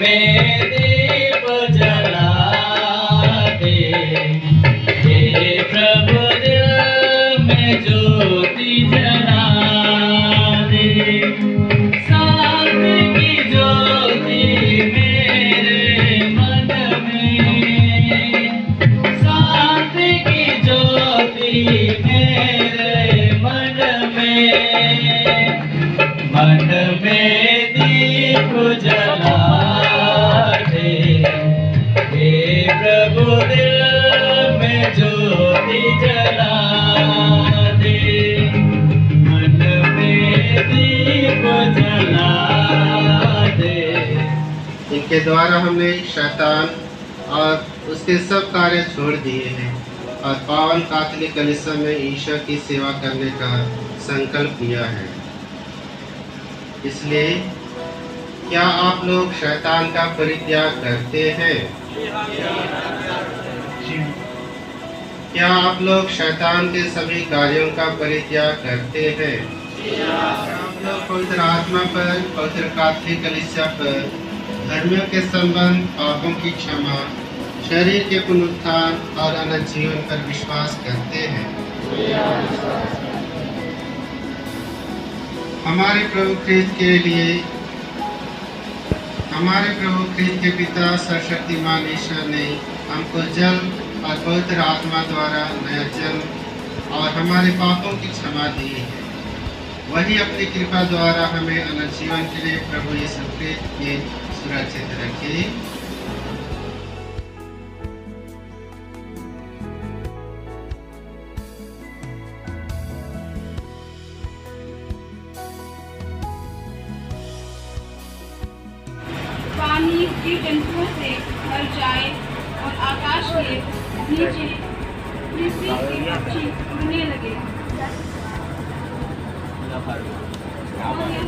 में दीप जला दे, हे प्रभु दिल में ज्योति जला दे। शांति की ज्योति मेरे मन में, शांति की ज्योति मेरे मन में दीप जला दे, हे प्रभु दिल में ज्योति जला दे, मन में दीप जला दे। इनके द्वारा हमने शैतान और उसके सब कार्य छोड़ दिए हैं और पावन कैथोलिक कलीसिया में ईश्वर की सेवा करने का संकल्प लिया है। इसलिए क्या आप लोग शैतान का परित्याग करते हैं? क्या आप लोग शैतान के सभी कार्यों का परित्याग करते हैं? आप लोग पवित्र आत्मा पर, पवित्र कैथोलिक कलीसिया पर, धर्मियों के संबंध, पापों की क्षमा, शरीर के पुनरुत्थान और अनंत जीवन पर विश्वास करते हैं? हमारे प्रभु ख्रीस्त के लिए, हमारे प्रभु ख्रीस्त के पिता सर्वशक्तिमान ईश्वर ने हमको जल और पवित्र आत्मा द्वारा नया जन्म और हमारे पापों की क्षमा दी है। वही अपनी कृपा द्वारा हमें अनंत जीवन के लिए प्रभु यीशु ख्रीस्त में सुरक्षित रखे। पानी की टंकियों से भर जाए और आकाश के नीचे पृथ्वी के पक्षी उड़ने लगे।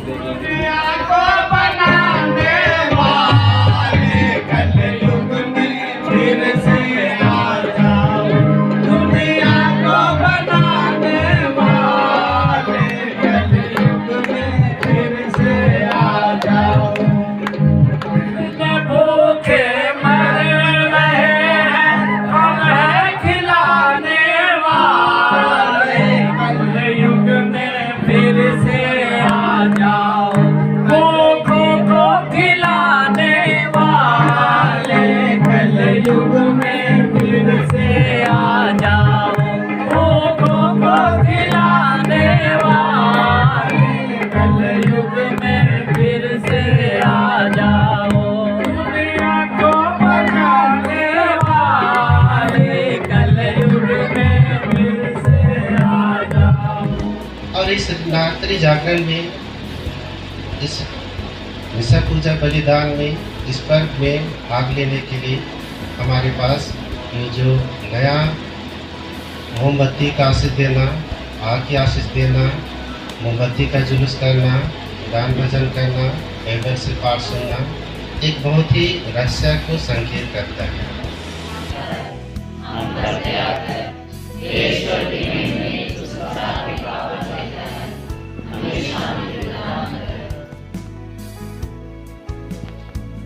दुनिया को बनाने वाले कलयुग में फिर से आ जाओ, दुनिया को बनाने वाले कलयुग में फिर से आ जाओ। भूखे मर रहे हैं, हम हैं खिलाने वाले, कलयुग में फिर से आ जाओ। भूखों को खिलाने वाले, कलयुग में फिर से आ जाओ। भूखों को खिलाने वाले, कलयुग में फिर से आ जाओ। दुनिया को बनाने वाले, कलयुग में फिर से आ जाओ। और इस रात्रि जागरण में, इस मिसा पूजा बलिदान में, इस पर्व में भाग लेने के लिए हमारे पास ये जो नया मोमबत्ती का आशीष देना, आग की आशीष देना, मोमबत्ती का जुलूस करना, गान भजन करना, बाइबल से पाठ सुनना, एक बहुत ही रहस्य को संकेत करता है।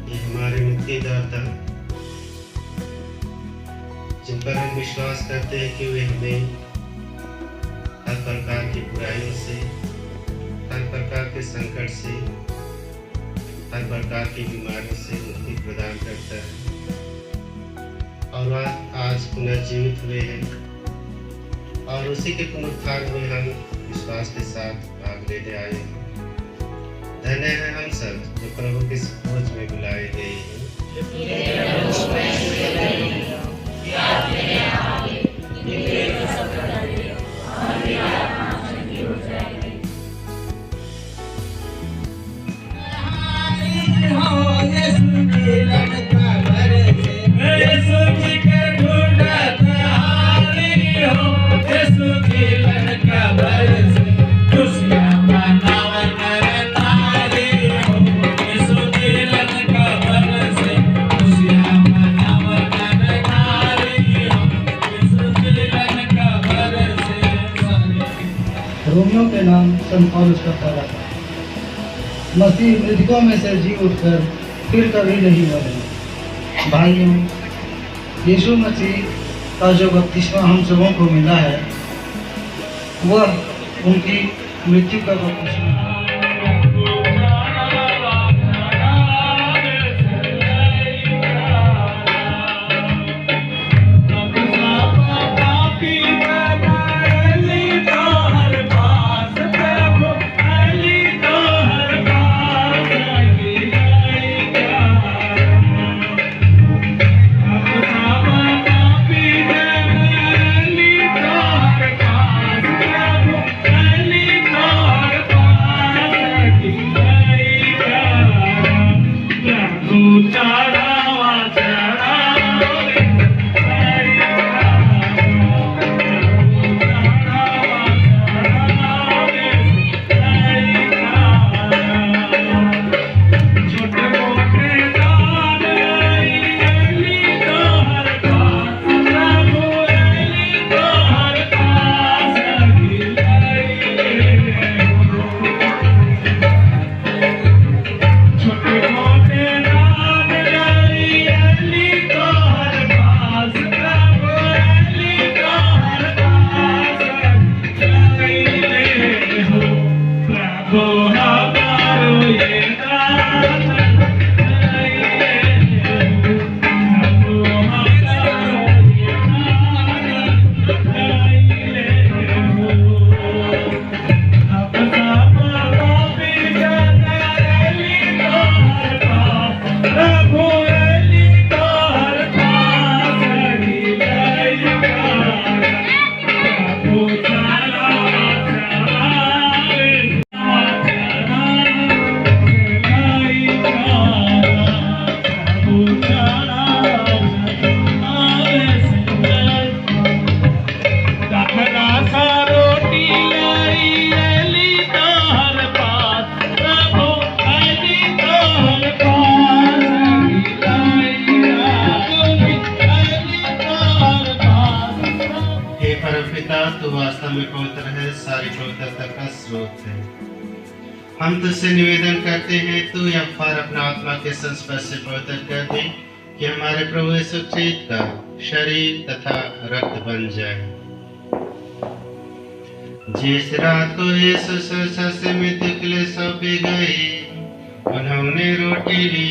ये हमारे मुक्तिदाता, जिन पर हम विश्वास करते हैं कि वे हमें हर प्रकार की बुराइयों से, हर प्रकार के संकट से, हर प्रकार की बीमारियों से मुक्ति प्रदान करता है। और वह आज पुनर्जीवित हुए हैं और उसी के पुनरुत्थान में हम विश्वास के साथ भाग लेने आए हैं। धन्य है हम सब जो प्रभु की खोज में बुलाए गए हैं। रोमियो के नाम संत पौलुस का पहला था। मसीह मृतकों में से जी उठकर फिर कभी नहीं मरेंगे। भाइयों, यीशु मसीह का जो बपतिस्मा हम सबों को मिला है वह उनकी मृत्यु का बपतिस्मा है। तो वास्तव में पवित्र है, सारी पवित्रता का स्रोत है। हम तुझसे निवेदन करते हैं तू यह फार अपना आत्मा के संस्पर्श से पवित्र कर दे कि हमारे प्रभु यीशु ख्रीस्त का शरीर तथा रक्त बन जाए। जिस रात को यीशु से मृत्यु के लिए सौंपे गए, उन्होंने रोटी ली,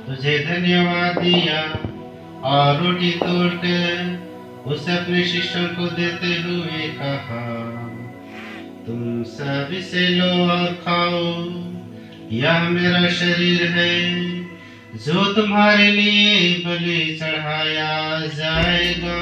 तुझे धन्यवाद दिया और रोटी तोड़कर उसे अपने शिष्यों को देते हुए कहा, तुम सब इसे लो और खाओ, यह मेरा शरीर है जो तुम्हारे लिए बलि चढ़ाया जाएगा।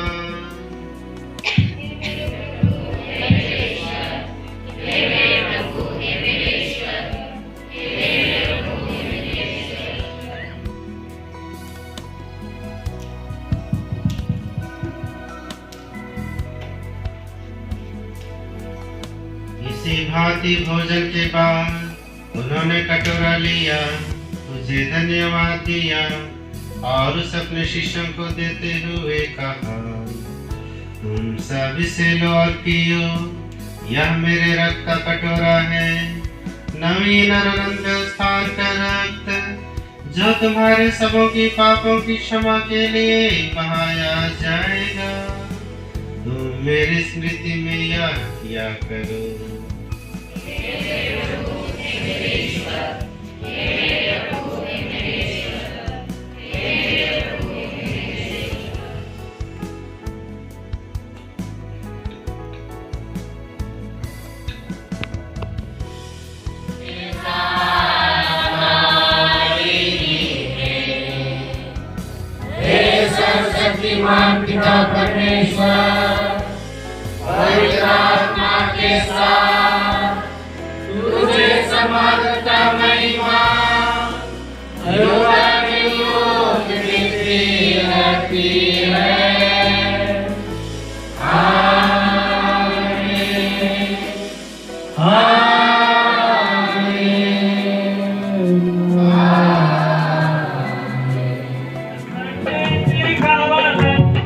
इसी भांति भोजन के बाद उन्होंने कटोरा लिया, तुझे धन्यवाद दिया और उस अपने शिष्यों को देते हुए कहा, तुम सब इसे लो और पियो, यह मेरे रक्त का कटोरा है, नवीन और अनंत स्थान का रक्त जो तुम्हारे सबों की पापों की क्षमा के लिए बहाया जाएगा। तुम मेरी स्मृति में यह किया करो। शक्तिमान पिता परमेश्वर पवित्र आत्मा के साथ तुझे समर्पित महिमा युग मिलती रहती है। आमीन आमीन।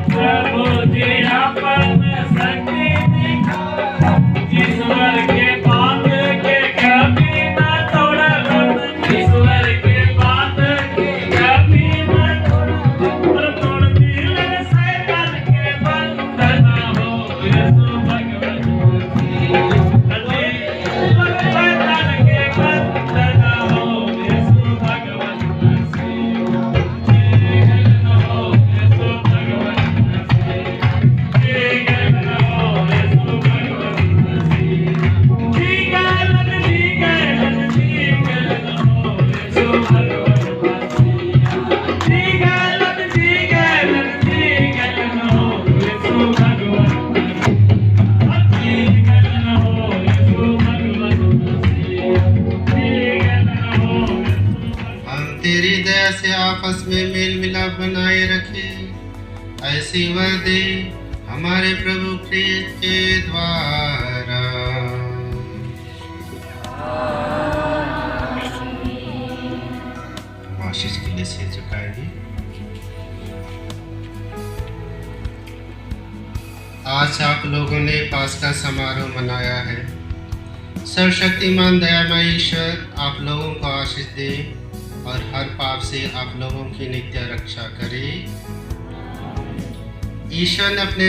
प्रभु जी आप आपस में मेल मिलाप बनाए रखे, ऐसी वह दे हमारे प्रभु क्रिस्त के द्वारा। आशीष के लिए सिर झुकाएंगे। आज आप लोगों ने पास्का समारोह मनाया है। सर्वशक्तिमान दयामय ईश्वर आप लोगों को आशीष दे और हर पाप से आप लोगों की नित्य रक्षा करे। ईश्वर ने अपने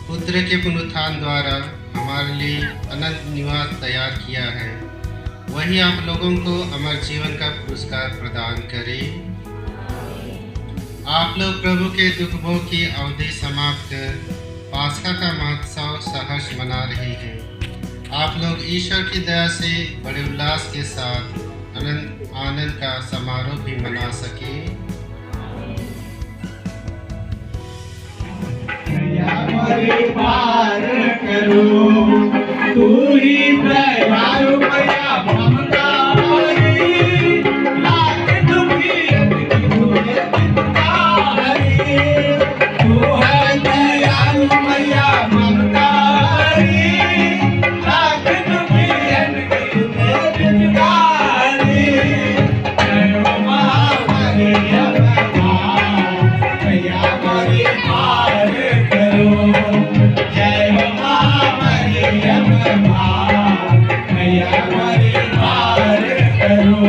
पुत्र के पुनरुत्थान द्वारा हमारे लिए अनंत निवास तैयार किया है। वही आप लोगों को अमर जीवन का पुरस्कार प्रदान करे। आप लोग प्रभु के दुख भोग की अवधि समाप्त कर पास्का का महोत्सव सहर्ष मना रहे हैं। आप लोग ईश्वर की दया से बड़े उल्लास के साथ अनंत आनंद का समारोह भी मना सके। पार करो तू ही दयालु मैया ममतारी, लाख दुखियन की दुखितारी, तू है दयालु मैया ममतारी, लाख दुखियन की दुखितारी। जय महामारी मैया हमारी पार करो, जय मैया हमारी पार करो।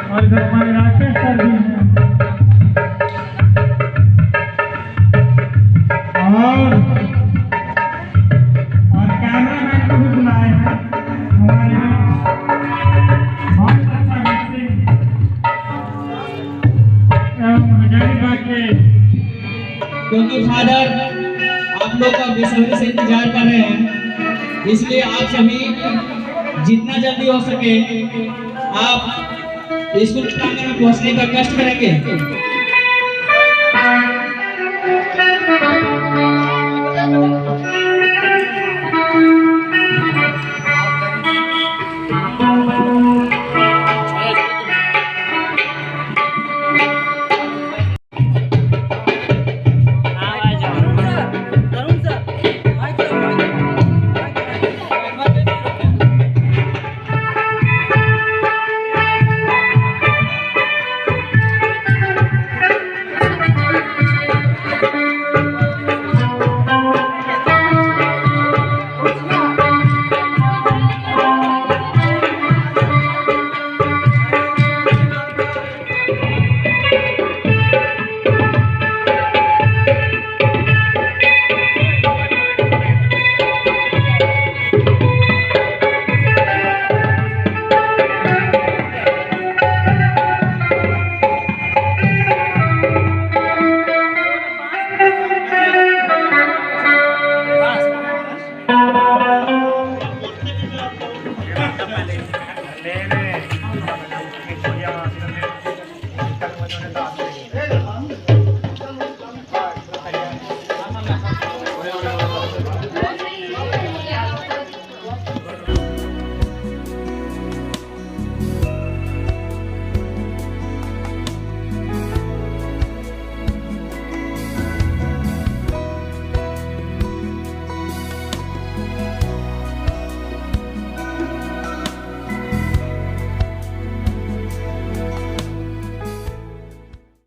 और इधर हमारे राकेश सर भी हैं और कैमरामैन को भी बुलाए हैं। हमारे बहुत अच्छा व्यक्ति एवं हजारीबाग के, क्योंकि फादर आप लोग का बेसब्री से इंतजार कर रहे हैं, इसलिए आप सभी जितना जल्दी हो सके आप स्कूल प्रांगण में पहुंचने का कष्ट करेंगे।